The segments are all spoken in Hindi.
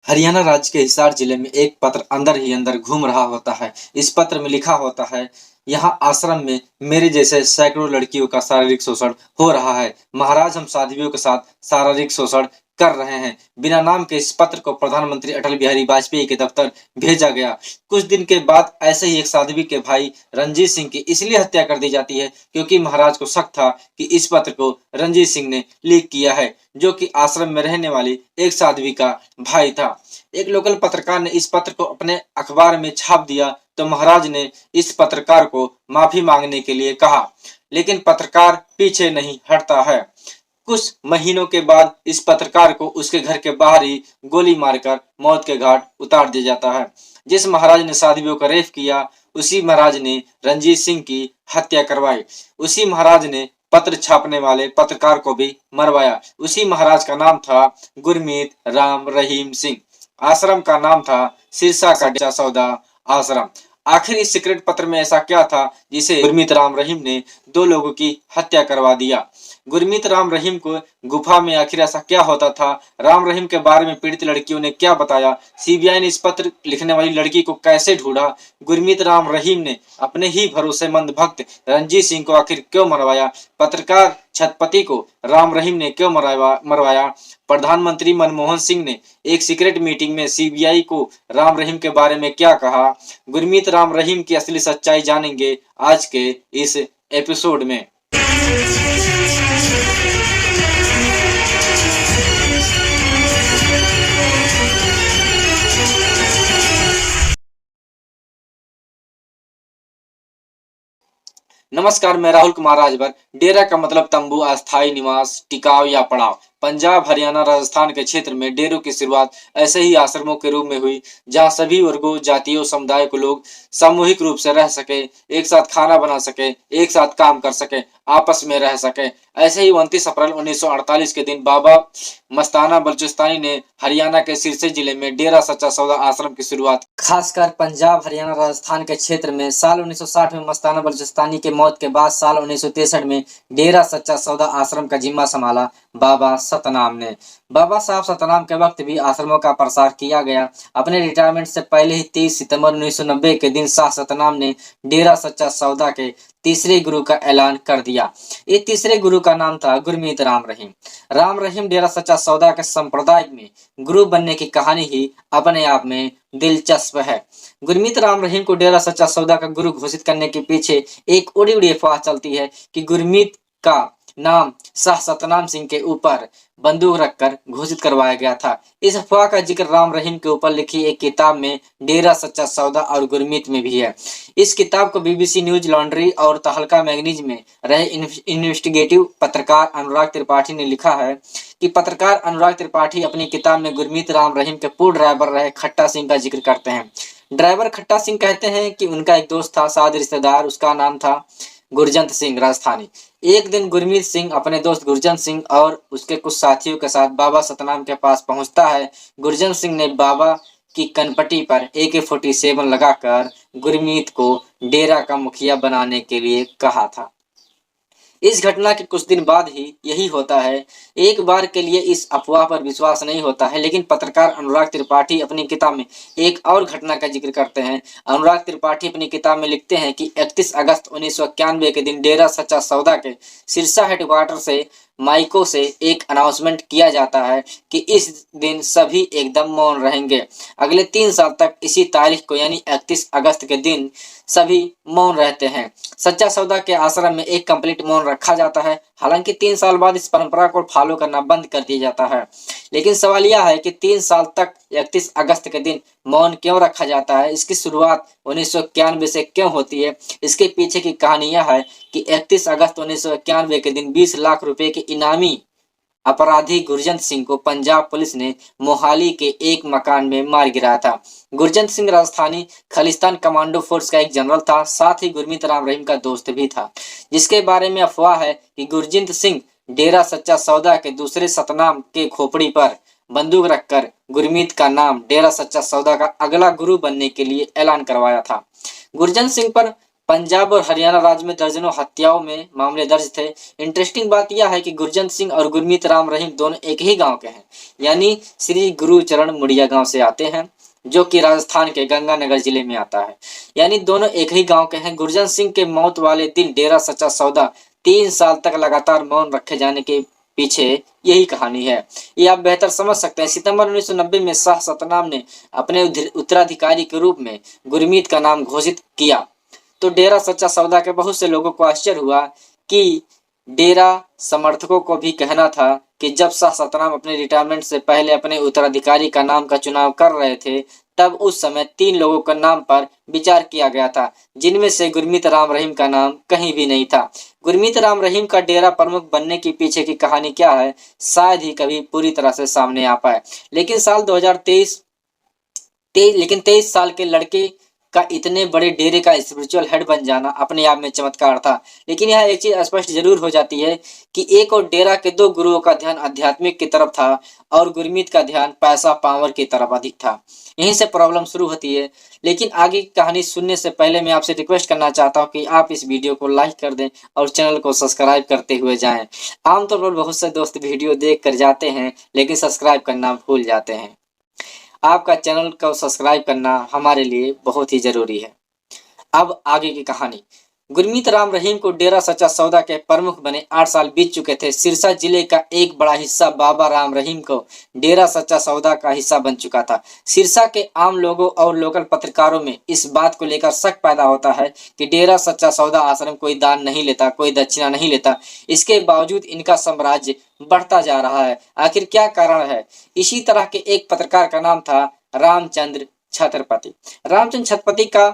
हरियाणा राज्य के हिसार जिले में एक पत्र अंदर ही अंदर घूम रहा होता है। इस पत्र में लिखा होता है, यहाँ आश्रम में मेरे जैसे सैकड़ों लड़कियों का शारीरिक शोषण हो रहा है। महाराज, हम साध्वियों के साथ शारीरिक शोषण कर रहे हैं। बिना नाम के इस पत्र को प्रधानमंत्री अटल बिहारी वाजपेयी के दफ्तर भेजा गया। कुछ दिन के बाद ऐसे ही एक साध्वी के भाई रणजीत सिंह की इसलिए हत्या कर दी जाती है क्योंकि महाराज को शक था कि इस पत्र को रणजीत सिंह ने लीक किया है, जो कि आश्रम में रहने वाली एक साध्वी का भाई था। एक लोकल पत्रकार ने इस पत्र को अपने अखबार में छाप दिया तो महाराज ने इस पत्रकार को माफी मांगने के लिए कहा, लेकिन पत्रकार पीछे नहीं हटता है। कुछ महीनों के बाद इस पत्रकार को उसके घर के बाहर ही गोली मारकर मौत के घाट उतार दिया जाता है। जिस महाराज ने साध्वियों का रेप किया, उसी महाराज ने रंजीत सिंह की हत्या करवाई। उसी महाराज ने पत्र छापने वाले पत्रकार को भी मरवाया। उसी महाराज का नाम था गुरमीत राम रहीम सिंह। आश्रम का नाम था सिरसा का डेरा सौदा आश्रम। आखिर इस सीक्रेट पत्र में ऐसा क्या था जिसे गुरमीत राम रहीम ने दो लोगों की हत्या करवा दिया? गुरमीत राम रहीम को गुफा में आखिर ऐसा क्या होता था? राम रहीम के बारे में पीड़ित लड़कियों ने क्या बताया? सीबीआई ने इस पत्र लिखने वाली लड़की को कैसे ढूंढा? गुरमीत राम रहीम ने अपने ही भरोसेमंद भक्त रणजीत सिंह को आखिर क्यों मरवाया? पत्रकार छत्रपति को राम रहीम ने क्यों मरवाया? प्रधानमंत्री मनमोहन सिंह ने एक सीक्रेट मीटिंग में सीबीआई को राम रहीम के बारे में क्या कहा? गुरमीत राम रहीम की असली सच्चाई जानेंगे आज के इस एपिसोड में। नमस्कार, मैं राहुल कुमार राजभर। डेरा का मतलब तंबू, अस्थायी निवास, टिकाव या पड़ाव। पंजाब, हरियाणा, राजस्थान के क्षेत्र में डेरों की शुरुआत ऐसे ही आश्रमों के रूप में हुई, जहां सभी वर्गों, जातियों, समुदाय के लोग सामूहिक रूप से रह सके, एक साथ खाना बना सके, एक साथ काम कर सके, आपस में रह सके। ऐसे ही 29 अप्रैल 1948 के दिन बाबा मस्ताना बलूचिस्तानी ने हरियाणा के सिरसा जिले में डेरा सच्चा सौदा आश्रम की शुरुआत। खासकर पंजाब, हरियाणा, राजस्थान के क्षेत्र में साल 1960 में मस्ताना बलूचिस्तानी के मौत के बाद साल 1963 में डेरा सच्चा सौदा आश्रम का जिम्मा संभाला बाबा सतनाम ने। बाबा साहब सतनाम के वक्त भी आश्रमों का प्रसार किया गया। अपने रिटायरमेंट से पहले ही 30 सितंबर 1990 के दिन शाह सतनाम ने डेरा सच्चा सौदा के तीसरे गुरु का ऐलान कर दिया। ये तीसरे गुरु का नाम था गुरमीत राम रहीम। राम रहीम डेरा सच्चा सौदा के संप्रदाय में गुरु बनने की कहानी ही अपने आप में दिलचस्प है। गुरमीत राम रहीम को डेरा सच्चा सौदा का गुरु घोषित करने के पीछे एक उड़ी उड़ी अफवाह चलती है कि गुरमीत का नाम शाह सतनाम सिंह के ऊपर बंदूक रखकर घोषित करवाया गया था। इस अफवाह का जिक्र राम रहीम के ऊपर लिखी एक किताब में डेरा सच्चा सौदा और गुरमीत में भी है। इस किताब को बीबीसी न्यूज लॉन्ड्री और तहलका मैगजीन में रहे इन्वेस्टिगेटिव पत्रकार अनुराग त्रिपाठी ने लिखा है कि पत्रकार अनुराग त्रिपाठी अपनी किताब में गुरमीत राम रहीम के पूर्व ड्राइवर रहे खट्टा सिंह का जिक्र करते हैं। ड्राइवर खट्टा सिंह कहते हैं कि उनका एक दोस्त था, साथ रिश्तेदार, उसका नाम था गुरजंत सिंह राजस्थानी। एक दिन गुरमीत सिंह अपने दोस्त गुरजंत सिंह और उसके कुछ साथियों के साथ बाबा सतनाम के पास पहुंचता है। गुरजंत सिंह ने बाबा की कनपटी पर AK-47 लगाकर गुरमीत को डेरा का मुखिया बनाने के लिए कहा था। इस घटना के कुछ दिन बाद ही यही होता है। एक बार के लिए इस अफवाह पर विश्वास नहीं होता है, लेकिन पत्रकार अनुराग त्रिपाठी अपनी किताब में एक और घटना का जिक्र करते हैं। अनुराग त्रिपाठी अपनी किताब में लिखते हैं कि 31 अगस्त 1991 के दिन डेरा सच्चा सौदा के सिरसा हेडक्वार्टर से माइको से एक अनाउंसमेंट किया जाता है कि इस दिन सभी एकदम मौन रहेंगे। अगले 3 साल तक इसी तारीख को यानी 31 अगस्त के दिन सभी मौन रहते हैं। सच्चा सौदा के आश्रम में एक कंप्लीट मौन रखा जाता है। हालांकि 3 साल बाद इस परंपरा को फॉलो करना बंद कर दिया जाता है। लेकिन सवाल यह है कि 3 साल तक 31 अगस्त के दिन मौन क्यों रखा जाता है? इसकी शुरुआत 1991 से क्यों होती है? इसके पीछे की कहानी यह है कि 31 अगस्त 1991 के दिन 20 लाख रुपए के इनामी अपराधी गुरजंत सिंह को पंजाब पुलिस ने मोहाली के एक मकान में मार गिराया था। गुरजंत सिंह राजस्थानी खालिस्तान कमांडो फोर्स का एक जनरल था, साथ ही गुरमीत राम रहीम का दोस्त भी था, जिसके बारे में अफवाह है कि गुरजंत सिंह डेरा सच्चा सौदा के दूसरे सतनाम के खोपड़ी पर बंदूक रखकर गुरमीत का नाम डेरा सच्चा सौदा का अगला गुरु बनने के लिए ऐलान करवाया था। गुरजंत सिंह पर पंजाब और हरियाणा राज्य में दर्जनों हत्याओं में मामले दर्ज थे। इंटरेस्टिंग बात यह है कि गुरजंत सिंह और गुरमीत राम रहीम दोनों एक ही गांव के हैं, यानी श्री गुरुचरण मुड़िया गांव से आते हैं, जो कि राजस्थान के गंगानगर जिले में आता है। यानी दोनों एक ही गांव के हैं। गुरजंत सिंह के मौत वाले दिन डेरा सच्चा सौदा 3 साल तक लगातार मौन रखे जाने के पीछे यही कहानी है। ये आप बेहतर समझ सकते हैं। सितंबर 1990 में शाह सतनाम ने अपने उत्तराधिकारी के रूप में गुरमीत का नाम घोषित किया, तो डेरा सच्चा सौदा के बहुत से लोगों को आश्चर्य हुआ कि डेरा समर्थकों को भी कहना था कि जब शाह सतनाम अपने रिटायरमेंट से पहले अपने उत्तराधिकारी का नाम का चुनाव कर रहे थे, तब उस समय 3 लोगों के नाम पर विचार किया गया था, जिनमें से गुरमीत राम रहीम का नाम कहीं भी नहीं था। गुरमीत राम रहीम का डेरा प्रमुख बनने के पीछे की कहानी क्या है, शायद ही कभी पूरी तरह से सामने आ पाए। लेकिन साल 2023 23 साल के लड़के का इतने बड़े डेरे का स्पिरिचुअल हेड बन जाना अपने आप में चमत्कार था। लेकिन यह एक चीज स्पष्ट जरूर हो जाती है कि एक और डेरा के 2 गुरुओं का ध्यान आध्यात्मिक की तरफ था और गुरमीत का ध्यान पैसा पावर की तरफ अधिक था। यहीं से प्रॉब्लम शुरू होती है। लेकिन आगे की कहानी सुनने से पहले मैं आपसे रिक्वेस्ट करना चाहता हूँ कि आप इस वीडियो को लाइक कर दें और चैनल को सब्सक्राइब करते हुए जाएं। आमतौर पर बहुत से दोस्त वीडियो देख कर जाते हैं लेकिन सब्सक्राइब करना भूल जाते हैं। आपका चैनल को सब्सक्राइब करना हमारे लिए बहुत ही जरूरी है। अब आगे की कहानी। गुरमीत राम रहीम को डेरा सच्चा सौदा के प्रमुख बने 8 साल बीत चुके थे। सिरसा जिले का एक बड़ा हिस्सा बाबा राम रहीम को डेरा सच्चा सौदा का हिस्सा बन चुका था। सिरसा के आम लोगों और लोकल पत्रकारों में इस बात को लेकर शक पैदा होता है कि डेरा सच्चा सौदा आश्रम कोई दान नहीं लेता, कोई दक्षिणा नहीं लेता। इसके बावजूद इनका साम्राज्य बढ़ता जा रहा है। आखिर क्या कारण है? इसी तरह के एक पत्रकार का नाम था रामचंद्र छत्रपति। रामचंद्र छत्रपति का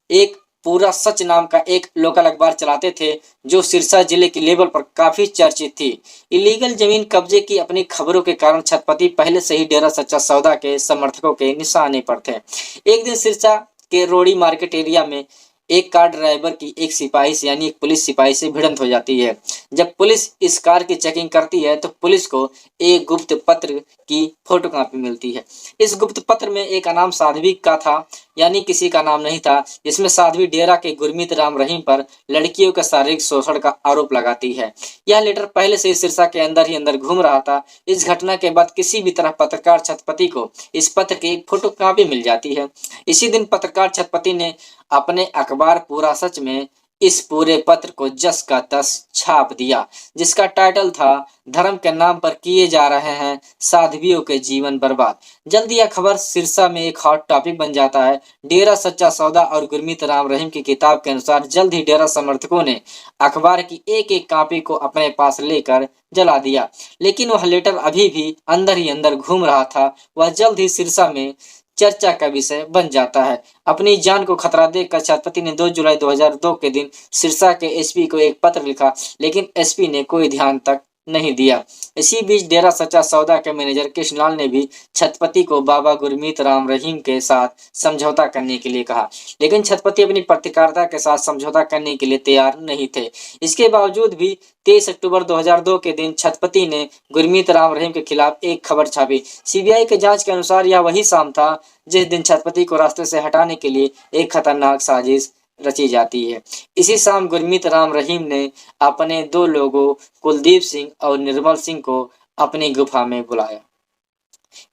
एक पूरा सच नाम का एक लोकल अखबार चलाते थे, जो सिरसा जिले के लेवल पर काफी चर्चित थी। इलीगल जमीन कब्जे की अपनी खबरों के कारण छत्रपति पहले से ही डेरा सच्चा सौदा के समर्थकों के निशाने पर थे। एक दिन सिरसा के रोड़ी मार्केट एरिया में एक कार ड्राइवर की एक सिपाही से यानी एक पुलिस सिपाही से भिड़ंत हो जाती है। जब पुलिस इस कार की चेकिंग करती है तो पुलिस को एक गुप्त पत्र की फोटोकॉपी मिलती है। इस गुप्त पत्र में एक अनाम साध्वी का था, यानी किसी का नाम नहीं था, जिसमें साध्वी डेरा के गुरमीत राम रहीम पर लड़कियों के शारीरिक शोषण का आरोप लगाती है। यह लेटर पहले से ही सिरसा के अंदर ही अंदर घूम रहा था। इस घटना के बाद किसी भी तरह पत्रकार छत्रपति को इस पत्र की एक फोटोकॉपी मिल जाती है। इसी दिन पत्रकार छत्रपति ने अपने अखबार पूरा सच में इस पूरे पत्र को जस का तस छाप दिया, जिसका टाइटल था धर्म के नाम पर किए जा रहे हैं साध्वियों के जीवन बर्बाद। जल्दी यह खबर सिरसा में एक हॉट टॉपिक बन जाता है। डेरा सच्चा सौदा और गुरमीत राम रहीम की किताब के अनुसार जल्द ही डेरा समर्थकों ने अखबार की एक एक कॉपी को अपने पास लेकर जला दिया। लेकिन वह लेटर अभी भी अंदर ही अंदर घूम रहा था। वह जल्द ही सिरसा में चर्चा का विषय बन जाता है। अपनी जान को खतरा देखकर छत्रपति ने 2 जुलाई 2002 के दिन सिरसा के एसपी को एक पत्र लिखा, लेकिन एसपी ने कोई ध्यान तक नहीं दिया। इसी बीच डेरा सच्चा सौदा के मैनेजर कृष्णलाल ने भी छत्रपति को बाबा गुरमीत राम रहीम के साथ समझौता करने के लिए कहा, लेकिन छत्रपति अपनी पत्रकारिता के साथ समझौता करने के लिए तैयार नहीं थे। इसके बावजूद भी 23 अक्टूबर 2002 के दिन छत्रपति ने गुरमीत राम रहीम के खिलाफ एक खबर छापी। सीबीआई के जांच के अनुसार यह वही शाम था जिस दिन छत्रपति को रास्ते से हटाने के लिए एक खतरनाक साजिश रची जाती है। इसी शाम गुरमीत राम रहीम ने अपने 2 लोगों कुलदीप सिंह और निर्मल सिंह को अपनी गुफा में बुलाया।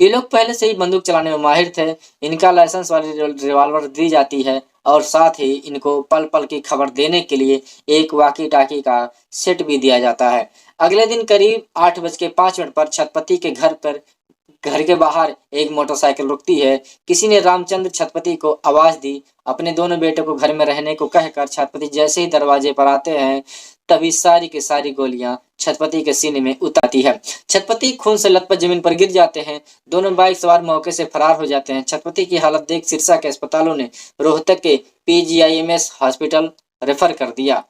ये लोग पहले से ही बंदूक चलाने में माहिर थे। इनका लाइसेंस वाली रिवॉल्वर दी जाती है और साथ ही इनको पल पल की खबर देने के लिए एक वाकी टाकी का सेट भी दिया जाता है। अगले दिन करीब 8:05 पर छत्रपति के घर के बाहर एक मोटरसाइकिल रुकती है। किसी ने रामचंद्र छत्रपति को आवाज दी। अपने दोनों बेटों को घर में रहने को कहकर छत्रपति जैसे ही दरवाजे पर आते हैं, तभी सारी की सारी गोलियां छत्रपति के सीने में उतरती है। छत्रपति खून से लथपथ जमीन पर गिर जाते हैं। दोनों बाइक सवार मौके से फरार हो जाते हैं। छत्रपति की हालत देख सिरसा के अस्पतालों ने रोहतक के पीजीआईएमएस हॉस्पिटल रेफर कर दिया।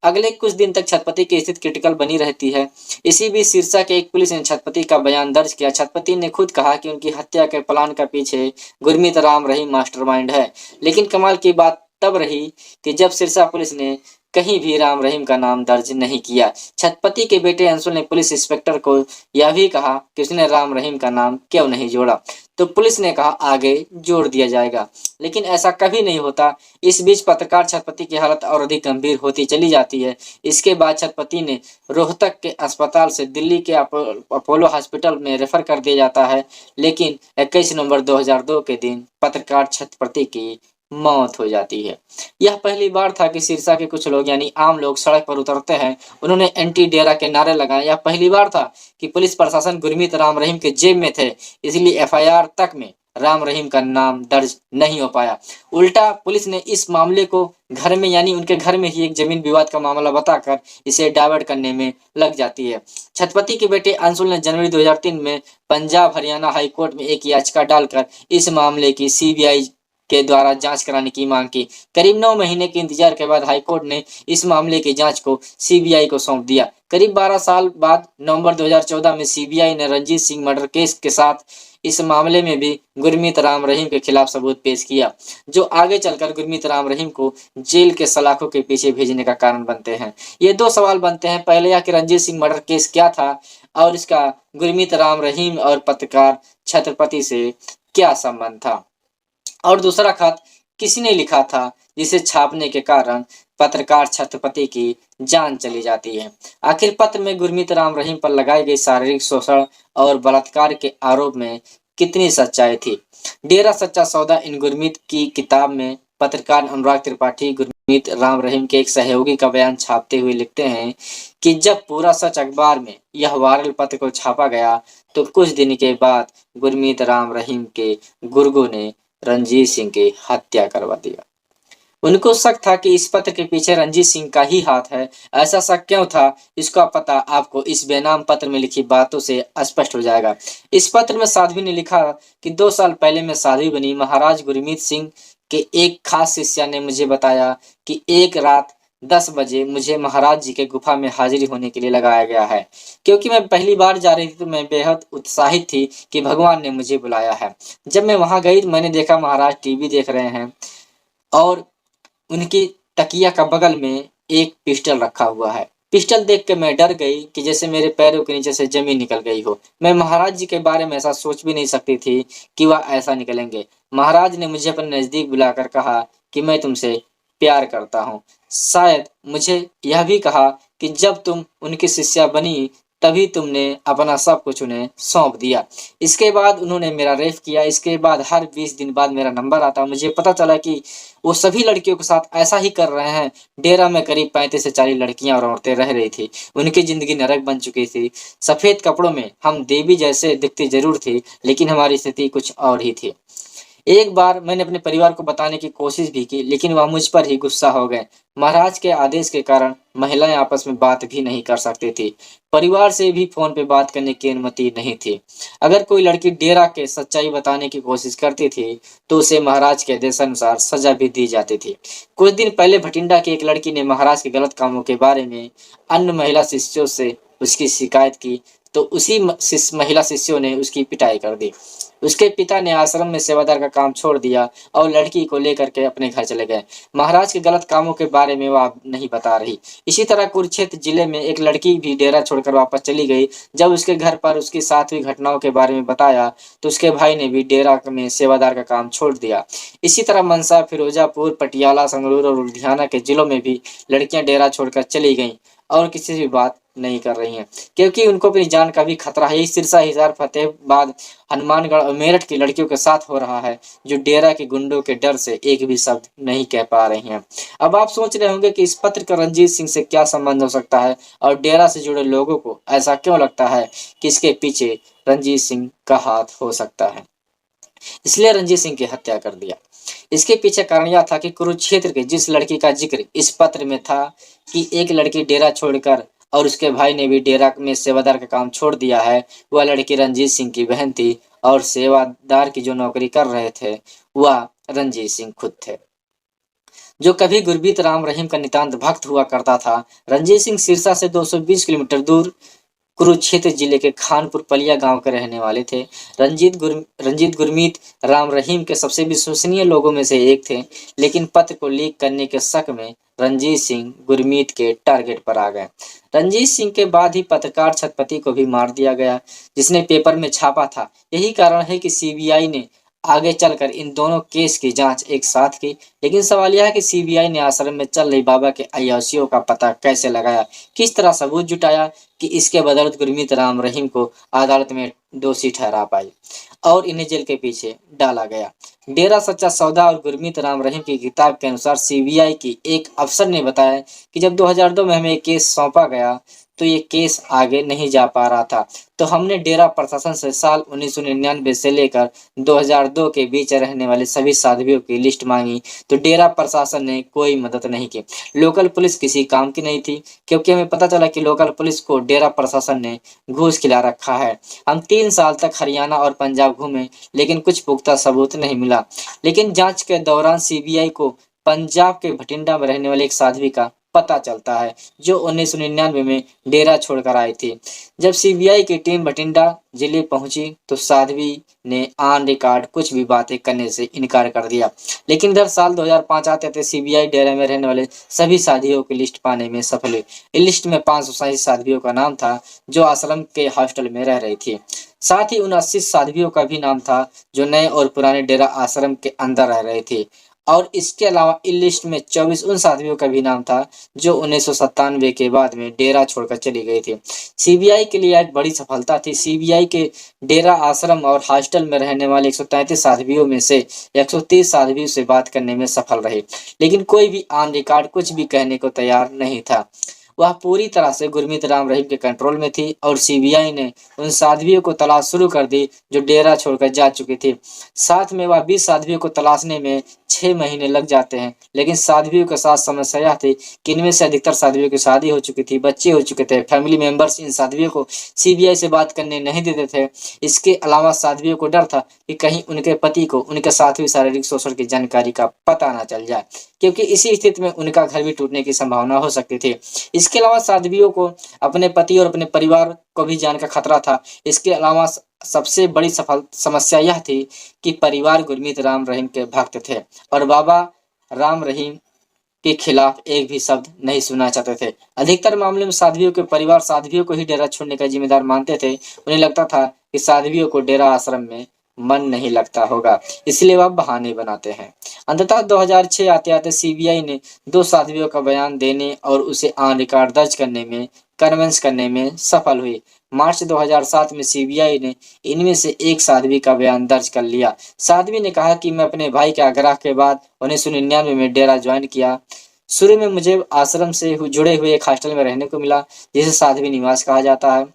अगले कुछ दिन तक छत्रपति की स्थिति क्रिटिकल बनी रहती है। इसी बीच सिरसा के एक पुलिस ने छत्रपति का बयान दर्ज किया। छत्रपति ने खुद कहा कि उनकी हत्या के प्लान का पीछे गुरमीत राम रहीम मास्टरमाइंड है। लेकिन कमाल की बात तब रही कि जब सिरसा पुलिस ने कहीं भी राम रहीम का नाम दर्ज नहीं किया। छत्रपति के बेटे अंशुल ने पुलिस इंस्पेक्टर को यह भी कहा कि उसने राम रहीम का नाम क्यों नहीं जोड़ा, तो पुलिस ने कहा आगे जोड़ दिया जाएगा, लेकिन ऐसा कभी नहीं होता। इस बीच पत्रकार छत्रपति की हालत और अधिक गंभीर होती चली जाती है। इसके बाद छत्रपति ने रोहतक के अस्पताल से दिल्ली के अपोलो हॉस्पिटल में रेफर कर दिया जाता है, लेकिन 21 नवंबर 2002 के दिन पत्रकार छत्रपति की मौत हो जाती है। यह पहली बार था कि सिरसा के कुछ लोग यानी आम लोग सड़क पर उतरते हैं, उन्होंने एंटी डेरा के नारे लगाए। यह पहली बार था कि पुलिस प्रशासन गुरमीत राम रहीम के जेब में थे, इसलिए एफआईआर तक में राम रहीम का नाम दर्ज नहीं हो पाया। उल्टा पुलिस ने इस मामले को घर में यानी उनके घर में ही एक जमीन विवाद का मामला बताकर इसे डाइवर्ट करने में लग जाती है। छत्रपति के बेटे अंशुल ने जनवरी 2003 में पंजाब हरियाणा हाई कोर्ट में एक याचिका डालकर इस मामले की सीबीआई के द्वारा जांच कराने की मांग की। करीब 9 महीने के इंतजार के बाद हाईकोर्ट ने इस मामले की जांच को सीबीआई को सौंप दिया। करीब 12 साल बाद नवंबर 2014 में सीबीआई ने रंजीत सिंह मर्डर केस के साथ इस मामले में भी गुरमीत राम रहीम के खिलाफ सबूत पेश किया, जो आगे चलकर गुरमीत राम रहीम को जेल के सलाखों के पीछे भेजने का कारण बनते हैं। ये दो सवाल बनते हैं, पहले यह कि रंजीत सिंह मर्डर केस क्या था और इसका गुरमीत राम रहीम और पत्रकार छत्रपति से क्या संबंध था, और दूसरा खत किसने लिखा था जिसे छापने के कारण पत्रकार छत्रपति की जान चली जाती है। आखिर पत्र में गुरमीत राम रहीम पर लगाई गई शारीरिक शोषण और बलात्कार के आरोप में कितनी सच्चाई थी। डेरा सच्चा सौदा इन गुरमीत की किताब में पत्रकार अनुराग त्रिपाठी गुरमीत राम रहीम के एक सहयोगी का बयान छापते हुए लिखते हैं कि जब पूरा सच अखबार में यह वायरल पत्र को छापा गया तो कुछ दिन के बाद गुरमीत राम रहीम के गुर्गों ने रंजीत सिंह की हत्या करवा दिया। उनको शक था कि इस पत्र के पीछे रंजीत सिंह का ही हाथ है। ऐसा शक क्यों था, इसका पता आपको इस बेनाम पत्र में लिखी बातों से स्पष्ट हो जाएगा। इस पत्र में साध्वी ने लिखा कि 2 साल पहले मैं साध्वी बनी। महाराज गुरमीत सिंह के एक खास शिष्या ने मुझे बताया कि एक रात 10 बजे मुझे महाराज जी के गुफा में हाजिरी होने के लिए लगाया गया है। क्योंकि मैं पहली बार जा रही थी तो मैं बेहद उत्साहित थी कि भगवान ने मुझे बुलाया है। जब मैं वहां गई तो मैंने देखा महाराज टीवी देख रहे हैं और उनकी तकिया का बगल में एक पिस्टल रखा हुआ है। पिस्टल देख के मैं डर गई कि जैसे मेरे पैरों के नीचे से जमीन निकल गई हो। मैं महाराज जी के बारे में ऐसा सोच भी नहीं सकती थी कि वह ऐसा निकलेंगे। महाराज ने मुझे अपने नजदीक बुलाकर कहा कि मैं तुमसे प्यार करता हूँ। शायद मुझे यह भी कहा कि जब तुम उनकी शिष्या बनी तभी तुमने अपना सब कुछ उन्हें सौंप दिया। इसके बाद उन्होंने मेरा रेफ किया। इसके बाद हर 20 दिन बाद मेरा नंबर आता। मुझे पता चला कि वो सभी लड़कियों के साथ ऐसा ही कर रहे हैं। डेरा में करीब 35 से 40 लड़कियां और औरतें रह रही थी। उनकी जिंदगी नरक बन चुकी थी। सफेद कपड़ों में हम देवी जैसे दिखती जरूर थी, लेकिन हमारी स्थिति कुछ और ही थी। एक बार मैंने अपने परिवार को बताने की कोशिश भी की, लेकिन वह मुझ पर ही गुस्सा हो गए। महाराज के आदेश के कारण महिलाएं आपस में बात भी नहीं कर सकती थी। परिवार से भी फोन पे बात करने की अनुमति नहीं थी। अगर कोई लड़की डेरा के सच्चाई बताने की कोशिश करती थी तो उसे महाराज के आदेशानुसार सजा भी दी जाती थी। कुछ दिन पहले भटिंडा की एक लड़की ने महाराज के गलत कामों के बारे में अन्य महिला शिष्यों से उसकी शिकायत की तो उसी महिला शिष्यों ने उसकी पिटाई कर दी। उसके पिता ने आश्रम में सेवादार का काम छोड़ दिया और लड़की को लेकर के अपने घर चले गए। महाराज के गलत कामों के बारे में वह नहीं बता रही। इसी तरह कुरुक्षेत्र जिले में एक लड़की भी डेरा छोड़कर वापस चली गई। जब उसके घर पर उसकी साथ हुई घटनाओं के बारे में बताया तो उसके भाई ने भी डेरा में सेवादार का काम छोड़ दिया। इसी तरह मनसा, फिरोजापुर, पटियाला, संगरूर और लुधियाना के जिलों में भी लड़कियां डेरा छोड़कर चली गईं और किसी से भी बात नहीं कर रही हैं, क्योंकि उनको अपनी जान का भी खतरा है। सिरसा, हिसार, फतेहाबाद, हनुमानगढ़ और मेरठ की लड़कियों के साथ हो रहा है, जो डेरा के गुंडों के डर से एक भी शब्द नहीं कह पा रही हैं। अब आप सोच रहे होंगे कि इस पत्र का रंजीत सिंह से क्या संबंध हो सकता है और डेरा से जुड़े लोगों को ऐसा क्यों लगता है कि इसके पीछे रंजीत सिंह का हाथ हो सकता है, इसलिए रंजीत सिंह की हत्या कर दिया। इसके पीछे कारण यह था कि कुरुक्षेत्र के जिस लड़की का जिक्र इस पत्र में था कि एक लड़की डेरा छोड़कर और उसके भाई ने भी डेरा में सेवादार का काम छोड़ दिया है, वह लड़की रंजीत सिंह की बहन थी और सेवादार की जो नौकरी कर रहे थे वह रंजीत सिंह खुद थे, जो कभी गुरमीत राम रहीम का नितांत भक्त हुआ करता था। रंजीत सिंह सिरसा से 220 किलोमीटर दूर कुरुक्षेत्र जिले के खानपुर पलिया गांव के रहने वाले थे। रंजीत गुरमीत राम रहीम के सबसे विश्वसनीय लोगों में से एक थे, लेकिन पत्र को लीक करने के शक में रंजीत सिंह गुरमीत के टारगेट पर आ गए। रंजीत सिंह के बाद ही पत्रकार छत्रपति को भी मार दिया गया, जिसने पेपर में छापा था। यही कारण है कि सीबीआई ने आगे चलकर इन दोनों केस की जांच एक साथ की। लेकिन सवाल यह है कि सीबीआई ने आश्रम में चल रही बाबा के अय्याशियों का पता कैसे लगाया, किस तरह सबूत जुटाया कि इसके बदौलत गुरमीत राम रहीम को अदालत में दोषी ठहरा पाई और इन्हें जेल के पीछे डाला गया। डेरा सच्चा सौदा और गुरमीत राम रहीम की किताब के अनुसार सीबीआई की एक अफसर ने बताया कि जब 2002 में हमें केस सौंपा गया तो ये केस आगे नहीं जा पा रहा था, तो हमने डेरा प्रशासन से साल 1999 से लेकर 2002 के बीच रहने वाले सभी साध्वियों की लिस्ट मांगी, तो डेरा प्रशासन ने कोई मदद नहीं की। लोकल पुलिस किसी काम की नहीं थी, क्योंकि हमें पता चला कि लोकल पुलिस को डेरा प्रशासन ने घूस खिला रखा है। हम 3 साल तक हरियाणा और पंजाब घूमे, लेकिन कुछ पुख्ता सबूत नहीं मिला। लेकिन जांच के दौरान सीबीआई को पंजाब के भटिंडा में रहने वाले एक साध्वी का पता चलता है, जो 1999 में डेरा छोड़कर आई थी। जब सीबीआई की टीम भटिंडा जिले पहुंची तो साध्वी ने ऑन रिकॉर्ड कुछ भी बातें करने से इनकार कर दिया। लेकिन इधर साल 2005 आते थे, सीबीआई डेरा में रहने वाले सभी साध्वियों की लिस्ट पाने में सफल हुई। इस लिस्ट में 527 साध्वियों का नाम था जो आश्रम के हॉस्टल में रह रही थी। साथ ही उन 80 साध्वियों का भी नाम था जो नए और पुराने डेरा आश्रम के अंदर रह रहे थे। और इसके अलावा इस लिस्ट में 24 उन साध्वियों का भी नाम था जो 1997 के बाद में डेरा छोड़कर चली गई थी। सीबीआई के लिए एक बड़ी सफलता थी। सीबीआई के डेरा आश्रम और हॉस्टल में रहने वाले 133 साध्वियों में से 130 साध्वियों से बात करने में सफल रहे, लेकिन कोई भी ऑन रिकॉर्ड कुछ भी कहने को तैयार नहीं था। वह पूरी तरह से गुरमीत राम रहीम के कंट्रोल में थी और सीबीआई ने उन साध्वियों को तलाश शुरू कर दी जो डेरा छोड़कर जा चुकी थी। साथ में वह 20 साध्वियों को तलाशने में 6 महीने लग जाते हैं। लेकिन साध्वियों के साथ समस्या यह थी कि इनमें से अधिकतर साध्वियों की शादी हो चुकी थी, बच्चे हो चुके थे। फैमिली मेंबर्स इन साध्वियों को सीबीआई से बात करने नहीं देते थे। इसके अलावा साध्वियों को डर था कि कहीं उनके पति को उनके साथ हुई शारीरिक शोषण की जानकारी का पता न चल जाए, क्योंकि इसी स्थिति में उनका घर भी टूटने की संभावना हो सकती थी। इसके अलावा साध्वियों को अपने पति और अपने परिवार को भी जान का खतरा था। इसके अलावा सबसे बड़ी सफल समस्या यह थी कि परिवार गुरमीत राम रहीम के भक्त थे और बाबा राम रहीम के खिलाफ एक भी शब्द नहीं सुनना चाहते थे। अधिकतर मामले में साध्वियों के परिवार साध्वियों को ही डेरा छोड़ने का जिम्मेदार मानते थे। उन्हें लगता था कि साध्वियों को डेरा आश्रम में मन नहीं लगता होगा, इसलिए वह बहाने बनाते हैं। अंततः 2006 आते आते सीबीआई ने 2 साध्वियों का बयान देने और उसे ऑन रिकॉर्ड दर्ज करने में कन्विंस करने में सफल हुई। मार्च 2007 में सीबीआई ने इनमें से एक साध्वी का बयान दर्ज कर लिया। साध्वी ने कहा कि मैं अपने भाई के आग्रह के बाद 1999 में डेरा ज्वाइन किया। शुरू में मुझे आश्रम से जुड़े हुए एक हॉस्टल में रहने को मिला, जिसे साध्वी निवास कहा जाता है।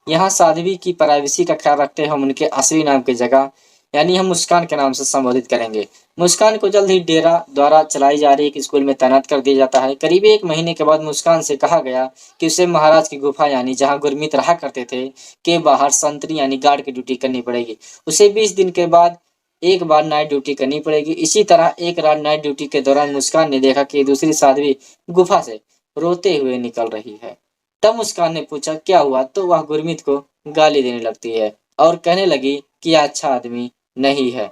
यहाँ साध्वी की प्राइवेसी का ख्याल रखते हम उनके असली नाम की जगह यानी हम मुस्कान के नाम से संबोधित करेंगे। मुस्कान को जल्द ही डेरा द्वारा चलाई जा रही एक स्कूल में तैनात कर दिया जाता है। करीब 1 महीने के बाद मुस्कान से कहा गया कि उसे महाराज की गुफा यानी जहाँ गुरमीत रहा करते थे के बाहर संतरी यानी गार्ड की ड्यूटी करनी पड़ेगी। उसे 20 दिन के बाद एक बार नाइट ड्यूटी करनी पड़ेगी। इसी तरह एक रात नाइट ड्यूटी के दौरान मुस्कान ने देखा कि दूसरी साध्वी गुफा से रोते हुए निकल रही है। तब मुस्कान ने पूछा क्या हुआ, तो वह गुरमीत को गाली देने लगती है और कहने लगी कि यह अच्छा आदमी नहीं है।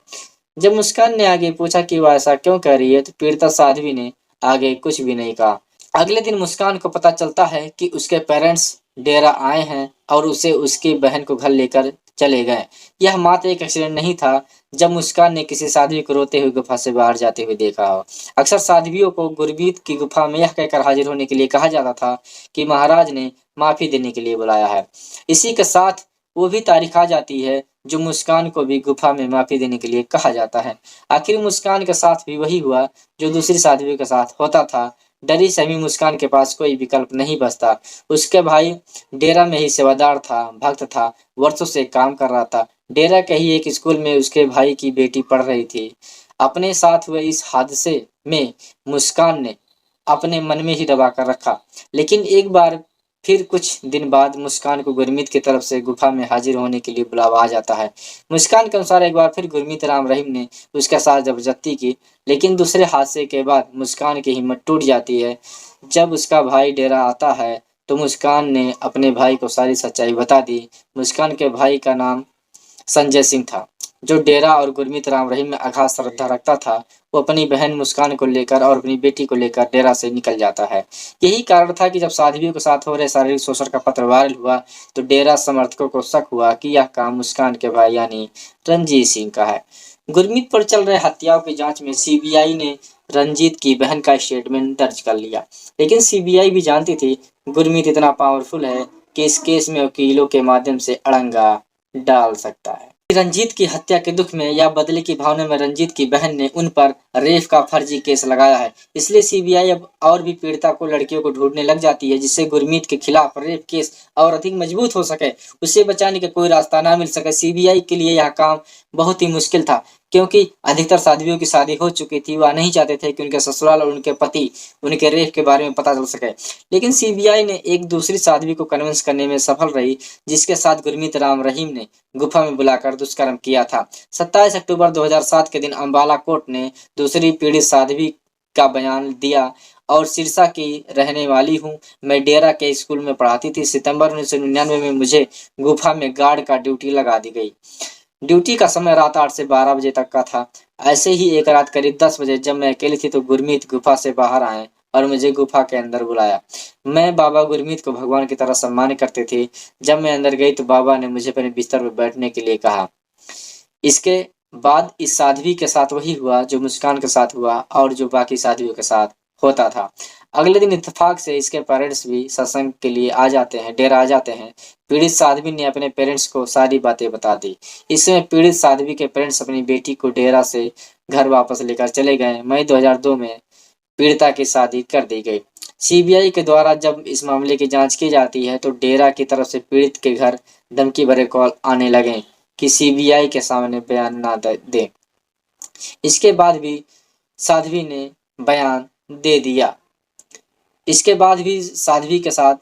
जब मुस्कान ने आगे पूछा कि वह ऐसा क्यों कह रही है, तो पीड़िता साध्वी ने आगे कुछ भी नहीं कहा। अगले दिन मुस्कान को पता चलता है कि उसके पेरेंट्स डेरा आए हैं और उसे उसकी बहन को घर लेकर चले गए। यह मात्र एक एक्सीडेंट नहीं था जब मुस्कान ने किसी साध्वी को रोते हुए गुफा से बाहर जाते हुए देखा हो। अक्सर साध्वियों को गुरमीत की गुफा में यह कहकर हाजिर होने के लिए कहा जाता था कि महाराज ने माफी देने के लिए बुलाया है। इसी के साथ वो भी तारीख आ जाती है जो मुस्कान को भी गुफा में माफी देने के लिए कहा जाता है। आखिर मुस्कान के साथ भी वही हुआ जो दूसरी साध्वी के साथ होता था। डरी सहमी मुस्कान के पास कोई विकल्प नहीं बचता। उसके भाई डेरा में ही सेवादार था, भक्त था, वर्षों से काम कर रहा था। डेरा के ही एक स्कूल में उसके भाई की बेटी पढ़ रही थी। अपने साथ हुए इस हादसे में मुस्कान ने अपने मन में ही दबा कर रखा। लेकिन एक बार फिर कुछ दिन बाद मुस्कान को गुरमीत की तरफ से गुफा में हाजिर होने के लिए बुलावा आ जाता है। मुस्कान के अनुसार एक बार फिर गुरमीत राम रहीम ने उसके साथ जबरदस्ती की, लेकिन दूसरे हादसे के बाद मुस्कान की हिम्मत टूट जाती है। जब उसका भाई डेरा आता है तो मुस्कान ने अपने भाई को सारी सच्चाई बता दी। मुस्कान के भाई का नाम संजय सिंह था, जो डेरा और गुरमीत राम रहीम में अगाध श्रद्धा रखता था। वो अपनी बहन मुस्कान को लेकर और अपनी बेटी को लेकर डेरा से निकल जाता है। यही कारण था कि जब साध्वियों के साथ हो रहे शारीरिक शोषण का पत्र वायरल हुआ तो डेरा समर्थकों को शक हुआ कि यह काम मुस्कान के भाई यानी रंजीत सिंह का है। गुरमीत पर चल रहे हत्याओं की जांच में सीबीआई ने रंजीत की बहन का स्टेटमेंट दर्ज कर लिया, लेकिन सीबीआई भी जानती थी गुरमीत इतना पावरफुल है कि इस केस में वकीलों के माध्यम से अड़ंगा डाल सकता है। रंजीत की हत्या के दुख में या बदले की भावना में रंजीत की बहन ने उन पर रेप का फर्जी केस लगाया है, इसलिए सीबीआई अब और भी पीड़िता को लड़कियों को ढूंढने लग जाती है जिससे गुरमीत के खिलाफ रेप केस और अधिक मजबूत हो सके, उसे बचाने का कोई रास्ता ना मिल सके। सीबीआई के लिए यह काम बहुत ही मुश्किल था क्योंकि अधिकतर साध्वियों की शादी हो चुकी थी। वह नहीं चाहते थे कि उनके ससुराल और उनके पति उनके रेप के बारे में पता चल सके, लेकिन सीबीआई ने एक दूसरी साध्वी को कन्विंस करने में सफल रही जिसके साथ गुरमीत राम रहीम ने गुफा में बुलाकर दुष्कर्म किया था। 27 अक्टूबर 2007 के दिन अंबाला कोर्ट ने दूसरी पीड़ित साध्वी का बयान दिया और सिरसा की रहने वाली हूँ, मैं डेरा के स्कूल में पढ़ाती थी। सितंबर 1999 में मुझे गुफा में गार्ड का ड्यूटी लगा दी गई। ड्यूटी का समय रात 8 से 12 बजे तक का था। ऐसे ही एक रात करीब 10 बजे जब मैं अकेली थी तो गुरमीत गुफा से बाहर आए और मुझे गुफा के अंदर बुलाया। मैं बाबा गुरमीत को भगवान की तरह सम्मान करते थे। जब मैं अंदर गई तो बाबा ने मुझे अपने बिस्तर पर बैठने के लिए कहा। इसके बाद इस साध्वी के साथ वही हुआ जो मुस्कान के साथ हुआ और जो बाकी साध्वियों के साथ होता था। अगले दिन इत्तेफाक से इसके पेरेंट्स भी सत्संग के लिए आ जाते हैं, डेरा आ जाते हैं। पीड़ित साध्वी ने अपने पेरेंट्स को सारी बातें बता दी। इस समय पीड़ित साध्वी के पेरेंट्स अपनी बेटी को डेरा से घर वापस लेकर चले गए। मई 2002 में पीड़िता की शादी कर दी गई। सीबीआई के द्वारा जब इस मामले की जांच की जाती है तो डेरा की तरफ से पीड़ित के घर धमकी भरे कॉल आने लगे कि सीबीआई के सामने बयान ना दे। इसके बाद भी साध्वी ने बयान दे दिया। इसके बाद भी साध्वी के साथ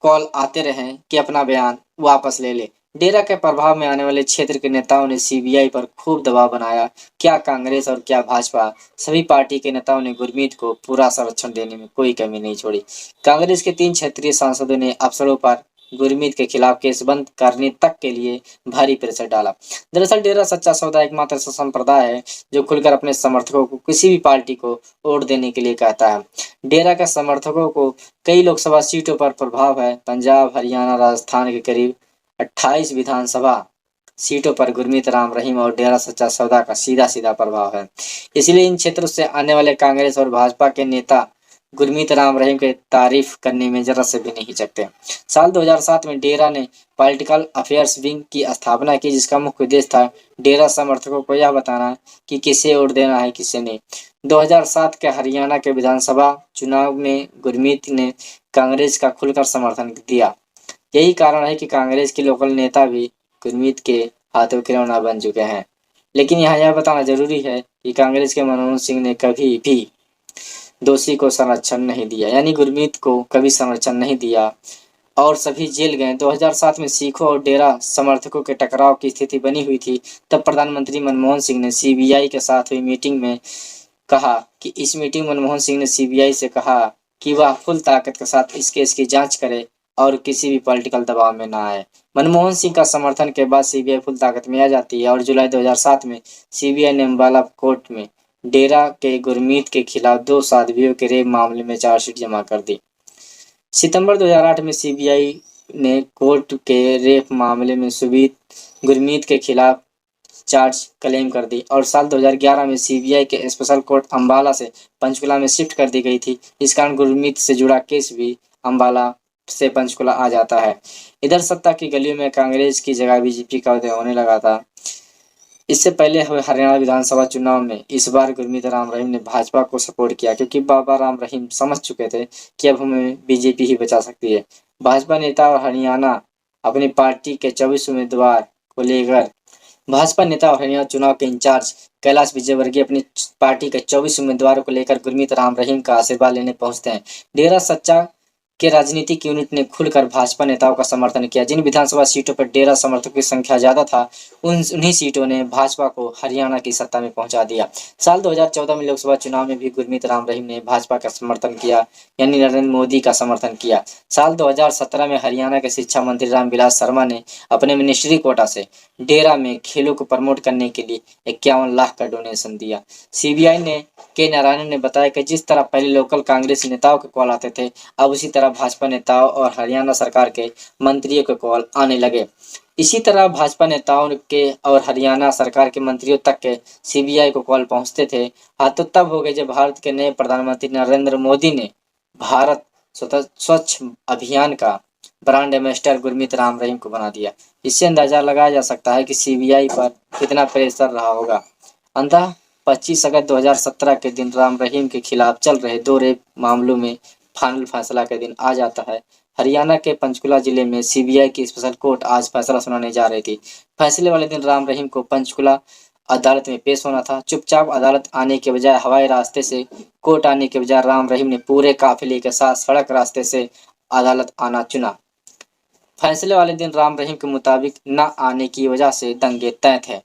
कॉल आते रहे कि अपना बयान वापस ले ले। डेरा के प्रभाव में आने वाले क्षेत्र के नेताओं ने सीबीआई पर खूब दबाव बनाया। क्या कांग्रेस और क्या भाजपा, सभी पार्टी के नेताओं ने गुरमीत को पूरा संरक्षण देने में कोई कमी नहीं छोड़ी। कांग्रेस के 3 क्षेत्रीय सांसदों ने अफसरों पर गुरमीत के खिलाफ केस बंद करने तक के लिए भारी प्रेशर डाला। दरअसल डेरा सच्चा सौदा एकमात्र ऐसा संप्रदाय है जो खुलकर अपने समर्थकों को किसी भी पार्टी को वोट देने के लिए कहता है। डेरा के समर्थकों को कई लोकसभा सीटों पर प्रभाव है। पंजाब, हरियाणा, राजस्थान के करीब 28 विधानसभा सीटों पर गुरमीत राम रहीम और डेरा सच्चा सौदा का सीधा सीधा प्रभाव है। इसलिए इन क्षेत्रों से आने वाले कांग्रेस और भाजपा के नेता गुरमीत राम रहीम के तारीफ करने में जरा से भी नहीं हिचकते। साल 2007 में डेरा ने पॉलिटिकल अफेयर्स विंग की स्थापना की जिसका मुख्य उद्देश्य था डेरा समर्थकों को यह बताना कि किसे वोट देना है किसे नहीं। 2007 के हरियाणा के विधानसभा चुनाव में गुरमीत ने कांग्रेस का खुलकर समर्थन दिया। यही कारण है कि कांग्रेस के लोकल नेता भी गुरमीत के हाथों खिलौना बन चुके हैं। लेकिन यहाँ यह बताना जरूरी है कि कांग्रेस के मनमोहन सिंह ने कभी भी दोषी को संरक्षण नहीं दिया, यानी गुरमीत को कभी संरक्षण नहीं दिया और सभी जेल गए। 2007 में सिखों और डेरा समर्थकों के टकराव की स्थिति बनी हुई थी। तब प्रधानमंत्री मनमोहन सिंह ने सीबीआई के साथ हुई मीटिंग में कहा कि इस मीटिंग में मनमोहन सिंह ने सीबीआई से कहा कि वह फुल ताकत के साथ इस केस की जांच करे और किसी भी पॉलिटिकल दबाव में ना आए। मनमोहन सिंह का समर्थन के बाद सीबीआई फुल ताकत में आ जाती है और जुलाई 2007 में सीबीआई ने अम्बाला कोर्ट में डेरा के गुरमीत के खिलाफ 2 साध्वियों के रेप मामले में चार्जशीट जमा कर दी। सितंबर 2008 में सीबीआई ने कोर्ट के रेप मामले में गुरमीत के खिलाफ चार्ज क्लेम कर दी और साल 2011 में सीबीआई के स्पेशल कोर्ट अम्बाला से पंचकुला में शिफ्ट कर दी गई थी। इस कारण गुरमीत से जुड़ा केस भी अम्बाला से पंचकुला आ जाता है। इधर सत्ता की गलियों में कांग्रेस की जगह बीजेपी का उदय होने लगा था। इससे पहले हुए हरियाणा विधानसभा चुनाव में इस बार गुरमीत राम रहीम ने भाजपा को सपोर्ट किया क्योंकि बाबा राम रहीम समझ चुके थे कि अब हमें बीजेपी ही बचा सकती है। भाजपा नेता और हरियाणा अपनी पार्टी के 24 उम्मीदवार को लेकर हरियाणा चुनाव के इंचार्ज कैलाश विजयवर्गीय अपनी पार्टी के 24 उम्मीदवारों को लेकर गुरमीत राम रहीम का आशीर्वाद लेने पहुंचते हैं। डेरा सच्चा के राजनीतिक यूनिट ने खुलकर भाजपा नेताओं का समर्थन किया। जिन विधानसभा सीटों पर डेरा समर्थकों की संख्या ज्यादा था, उन्हीं सीटों ने भाजपा को हरियाणा की सत्ता में पहुंचा दिया। साल 2014 में लोकसभा चुनाव में भी गुरमीत राम रहीम ने भाजपा का समर्थन किया, यानी नरेंद्र मोदी का समर्थन किया। साल 2017 में हरियाणा के शिक्षा मंत्री रामविलास शर्मा ने अपने मिनिस्ट्री कोटा से डेरा में खेलों को प्रमोट करने के लिए 51 लाख का डोनेशन दिया। सीबीआई ने के नारायण ने बताया कि जिस तरह पहले लोकल कांग्रेस नेताओं के कॉल आते थे, अब उसी तरह भाजपा नेताओं और हरियाणा सरकार के मंत्रियों के कॉल आने लगे। इसी तरह भाजपा नेताओं के और हरियाणा सरकार के मंत्रियों तक के सीबीआई को कॉल पहुंचते थे। हाँ, तो तब हो गए जब भारत के नए प्रधानमंत्री नरेंद्र मोदी ने भारत स्वच्छ अभियान का ब्रांड एम्बेसडर गुरमीत राम रहीम को बना दिया। इससे अंदाजा लगाया जा सकता है कि सीबीआई पर कितना प्रेशर रहा होगा। अंततः 25 अगस्त 2017 के दिन राम रहीम के खिलाफ चल रहे 2 रेप मामलों में फाइनल फैसला के दिन आ जाता है। हरियाणा के पंचकुला जिले में सीबीआई की स्पेशल कोर्ट आज फैसला सुनाने जा रही थी। फैसले वाले दिन राम रहीम को पंचकुला अदालत में पेश होना था। चुपचाप अदालत आने के बजाय हवाई रास्ते से कोर्ट आने के बजाय राम रहीम ने पूरे काफिले के साथ सड़क रास्ते से अदालत आना चुना। फैसले वाले दिन राम रहीम के मुताबिक न आने की वजह से दंगे तय थे,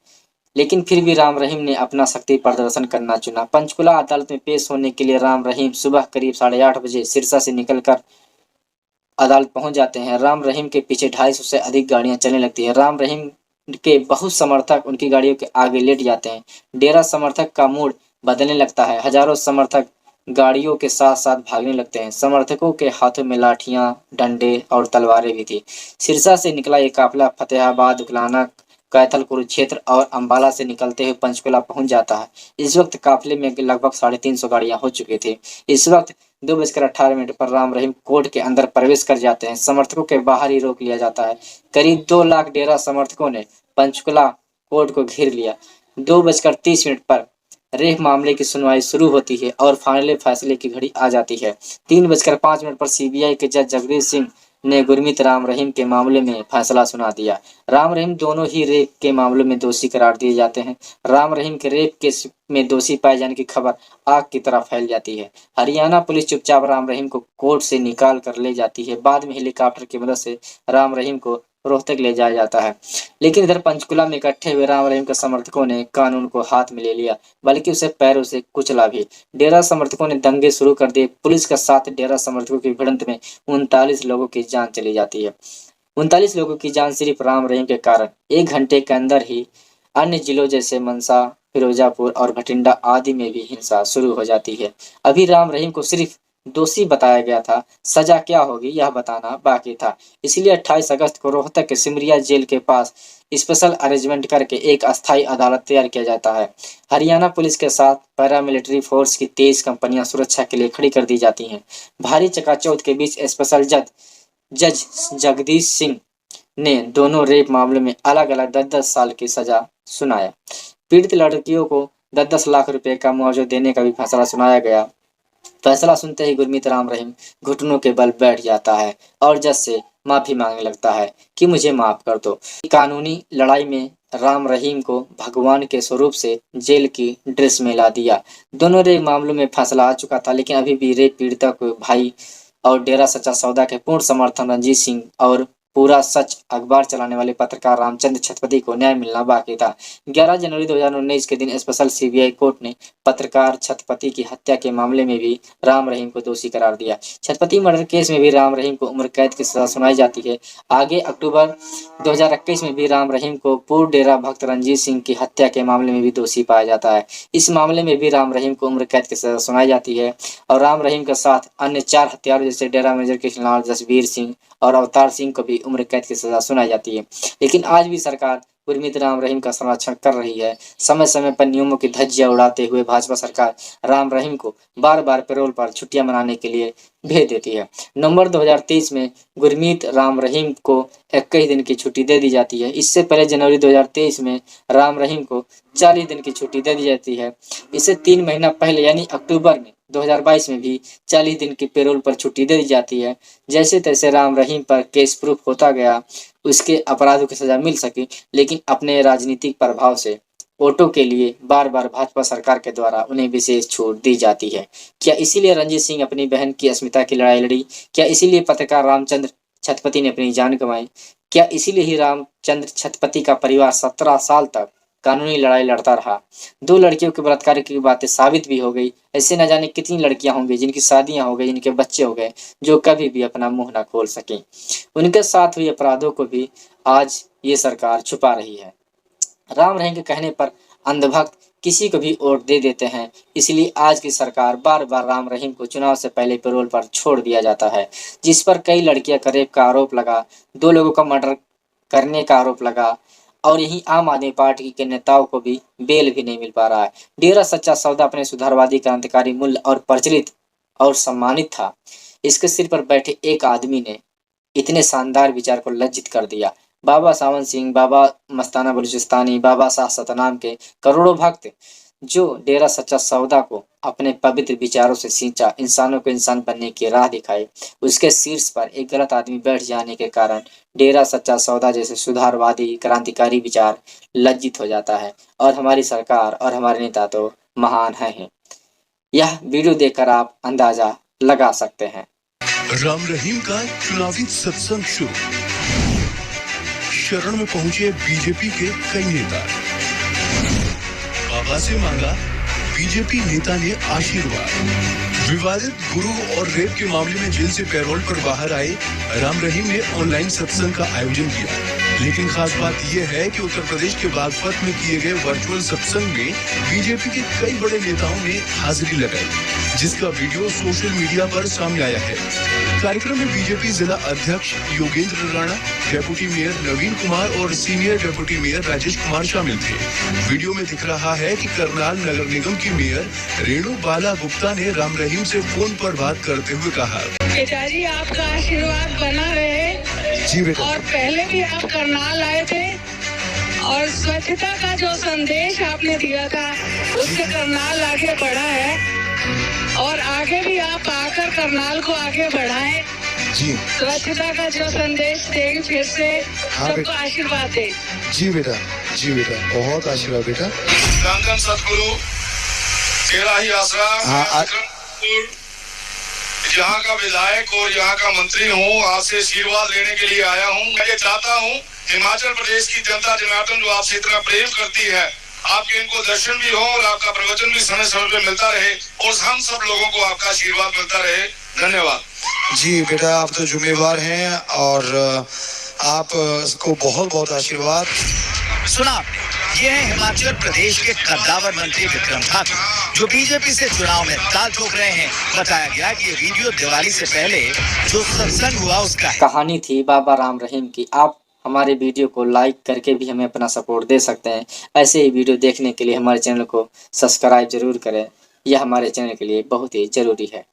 लेकिन फिर भी राम रहीम ने अपना शक्ति प्रदर्शन करना चुना। पंचकुला अदालत में पेश होने के लिए राम रहीम सुबह करीब 8:30 बजे सिरसा से निकलकर अदालत पहुंच जाते हैं। राम रहीम के पीछे 250 से अधिक गाड़ियां चलने लगती है। राम रहीम के बहुत समर्थक उनकी गाड़ियों के आगे लेट जाते हैं। डेरा समर्थक का मूड बदलने लगता है। हजारों समर्थक गाड़ियों के साथ साथ भागने लगते हैं। समर्थकों के हाथों में लाठियां, डंडे और तलवारें भी थी। सिरसा से निकला ये काफिला फतेहाबाद, उकलाना, कैथल, कुरुक्षेत्र और अंबाला से निकलते हुए पंचकुला पहुंच जाता है। इस वक्त काफिले में लगभग 350 गाड़ियां हो चुकी थी। इस वक्त 2:18 पर राम रहीम कोर्ट के अंदर प्रवेश कर जाते हैं। समर्थकों के बाहर ही रोक लिया जाता है। करीब 2 लाख डेरा समर्थकों ने पंचकुला कोर्ट को घेर लिया। 2:30 पर रेप मामले की सुनवाई शुरू होती है और फाइनली फैसले की घड़ी आ जाती है। 3:05 पर सीबीआई के जज जगदीश सिंह ने गुरमीत राम रहीम के मामले में फैसला सुना दिया। राम रहीम दोनों ही रेप के मामलों में दोषी करार दिए जाते हैं। राम रहीम के रेप केस में दोषी पाए जाने की खबर आग की तरह फैल जाती है। हरियाणा पुलिस चुपचाप राम रहीम को कोर्ट से निकाल कर ले जाती है। बाद में हेलीकॉप्टर की मदद से राम रहीम को रोहतक ले जाया जाता है। लेकिन इधर पंचकुला में इकट्ठे हुए राम रहीम के समर्थकों ने कानून को हाथ में ले लिया, बल्कि उसे पैरों से कुचला भी। डेरा समर्थकों ने दंगे शुरू कर दिए। पुलिस के साथ डेरा समर्थकों की भिड़ंत में 39 लोगों की जान चली जाती है। 39 लोगों की जान सिर्फ राम रहीम के कारण। 1 घंटे के अंदर ही अन्य जिलों जैसे मनसा, फिरोजापुर और भटिंडा आदि में भी हिंसा शुरू हो जाती है। अभी राम रहीम को सिर्फ दोषी बताया गया था, सजा क्या होगी यह बताना बाकी था। इसलिए 28 अगस्त को रोहतक के सिमरिया जेल के पास स्पेशल अरेंजमेंट करके एक अस्थायी अदालत तैयार किया जाता है। हरियाणा पुलिस के साथ पैरामिलिट्री फोर्स की 23 कंपनियां सुरक्षा के लिए खड़ी कर दी जाती हैं। भारी चकाचौंध के बीच स्पेशल जज जगदीश सिंह ने दोनों रेप मामलों में अलग अलग 10-10 साल की सजा सुनाया। पीड़ित लड़कियों को 10-10 लाख रुपए का मुआवजा देने का भी फैसला सुनाया गया। फैसला सुनते ही गुरमीत राम रहीम घुटनों के बल बैठ जाता है और जज से माफी मांगने लगता है कि मुझे माफ कर दो। कानूनी लड़ाई में राम रहीम को भगवान के स्वरूप से जेल की ड्रेस में ला दिया। दोनों रेप मामलों में फैसला आ चुका था, लेकिन अभी भी रेप पीड़िता को भाई और डेरा सच्चा सौदा के पूर्ण समर्थन रंजीत सिंह और पूरा सच अखबार चलाने वाले पत्रकार रामचंद्र छत्रपति को न्याय मिलना बाकी था। 11 जनवरी 2019 के दिन स्पेशल सीबीआई कोर्ट ने पत्रकार छत्रपति की हत्या के मामले में भी राम रहीम को दोषी करार दिया। छत्रपति मर्डर केस में भी राम रहीम को उम्र कैद की सजा सुनाई जाती है। आगे अक्टूबर 2021 में भी राम रहीम को पूर्व डेरा भक्त रंजीत सिंह की हत्या के मामले में भी दोषी पाया जाता है। इस मामले में भी राम रहीम को उम्र कैद की सजा सुनाई जाती है और राम रहीम के साथ अन्य 4 हत्यारों जैसे डेरा मेजर कृष्णलाल, जसबीर सिंह और अवतार सिंह को भी उम्र कैद की सजा सुनाई जाती है। लेकिन आज भी सरकार गुरमीत राम रहीम का संरक्षण कर रही है। समय समय पर नियमों की धज्जियां उड़ाते हुए भाजपा सरकार राम रहीम को बार बार पैरोल पर छुट्टियां मनाने के लिए भेज देती है। नवंबर 2023 में गुरमीत राम रहीम को 21 दिन की छुट्टी दे दी जाती है। इससे पहले जनवरी 2023 में राम रहीम को 40 दिन की छुट्टी दे दी जाती है। इससे 3 महीना पहले यानी अक्टूबर में 2022 में भी 40 दिन की पैरोल पर छुट्टी दे दी जाती है। जैसे तैसे राम रहीम पर केस प्रूफ होता गया, उसके अपराधों की सजा मिल सकी, लेकिन अपने राजनीतिक प्रभाव से ऑटो के लिए बार बार भाजपा सरकार के द्वारा उन्हें विशेष छूट दी जाती है। क्या इसीलिए रंजीत सिंह अपनी बहन की अस्मिता की लड़ाई लड़ी? क्या इसीलिए पत्रकार रामचंद्र छत्रपति ने अपनी जान गंवाई? क्या इसीलिए ही रामचंद्र छत्रपति का परिवार 17 साल तक कानूनी लड़ाई लड़ता रहा? 2 लड़कियों के बलात्कार की बातें साबित भी हो गई। ऐसे न जाने कितनी लड़कियां होंगी जिनकी शादियां हो गई, जिनके बच्चे हो गए, जो कभी भी अपना मुंह न खोल सकें। उनके साथ हुए अपराधों को भी आज ये सरकार छुपा रही है। राम रहीम के कहने पर अंधभक्त किसी को भी वोट दे देते हैं, इसलिए आज की सरकार बार बार राम रहीम को चुनाव से पहले पैरोल पर छोड़ दिया जाता है, जिस पर कई लड़कियां का रेप का आरोप लगा, 2 लोगों का मर्डर करने का आरोप लगा और यही आम आदमी पार्टी के नेताओं को भी बेल भी नहीं मिल पा रहा है। डेरा सच्चा सौदा अपने सुधारवादी क्रांतिकारी मूल्य और प्रचलित और सम्मानित था। इसके सिर पर बैठे एक आदमी ने इतने शानदार विचार को लज्जित कर दिया। बाबा सावन सिंह, बाबा मस्ताना बलूचिस्तानी, बाबा शाह सतनाम के करोड़ों भक्त जो डेरा सच्चा सौदा को अपने पवित्र विचारों से सींचा, इंसानों को इंसान बनने की राह दिखाई, उसके शीर्ष पर एक गलत आदमी बैठ जाने के कारण डेरा सच्चा सौदा जैसे सुधारवादी क्रांतिकारी विचार लज्जित हो जाता है और हमारी सरकार और हमारे नेता तो महान हैं। यह वीडियो देखकर आप अंदाजा लगा सकते हैं। राम रहीम का चुनावी सत्संग शुरू। शरण में पहुंचे बीजेपी के कई नेता। बाबा से मांगा बीजेपी नेता ने आशीर्वाद। विवादित गुरु और रेप के मामले में जेल से पैरोल पर बाहर आए राम रहीम ने ऑनलाइन सत्संग का आयोजन किया। लेकिन खास बात यह है कि उत्तर प्रदेश के बागपत में किए गए वर्चुअल सत्संग में बीजेपी के कई बड़े नेताओं ने हाजिरी लगाई, जिसका वीडियो सोशल मीडिया पर सामने आया है। कार्यक्रम में बीजेपी जिला अध्यक्ष योगेंद्र राणा, डेप्यूटी मेयर नवीन कुमार और senior deputy mayor Rajesh Kumar शामिल थे। वीडियो में दिख रहा है कि करनाल नगर निगम की मेयर रेणु बाला गुप्ता ने राम रहीम से फोन पर बात करते हुए कहा, पिताजी आपका आशीर्वाद बना रहे। जी बेटा। और पहले भी आप करनाल आए थे और स्वच्छता का जो संदेश आपने दिया था उससे करनाल आगे बढ़ा है और आगे भी आप आकर करनाल को आगे बढ़ाएं। जी। स्वच्छता का जो संदेश देंगे फिर से सबको आशीर्वाद दे। जी बेटा, जी बेटा, बहुत आशीर्वाद बेटा। धन सतगुरु तेरा ही आसरा। यहाँ का विधायक और यहाँ का मंत्री हूँ, आपसे आशीर्वाद लेने के लिए आया हूँ। मैं ये चाहता हूँ हिमाचल प्रदेश की जनता जनार्दन जो आपसे इतना प्रेम करती है, आपके इनको दर्शन भी हो और आपका प्रवचन भी समय समय पे मिलता रहे और हम सब लोगों को आपका आशीर्वाद मिलता रहे। धन्यवाद। जी बेटा, आप तो जुम्मेवार हैं और आपको बहुत बहुत आशीर्वाद। सुना आपने, ये है हिमाचल प्रदेश के कद्दावर मंत्री विक्रम ठाकुर जो बीजेपी से चुनाव में ताल ठोक रहे हैं। बताया गया कि ये वीडियो दिवाली से पहले जो सत्संग हुआ उसका है। कहानी थी बाबा राम रहीम की। आप हमारे वीडियो को लाइक करके भी हमें अपना सपोर्ट दे सकते हैं। ऐसे ही वीडियो देखने के लिए हमारे चैनल को सब्सक्राइब जरूर करें, यह हमारे चैनल के लिए बहुत ही जरूरी है।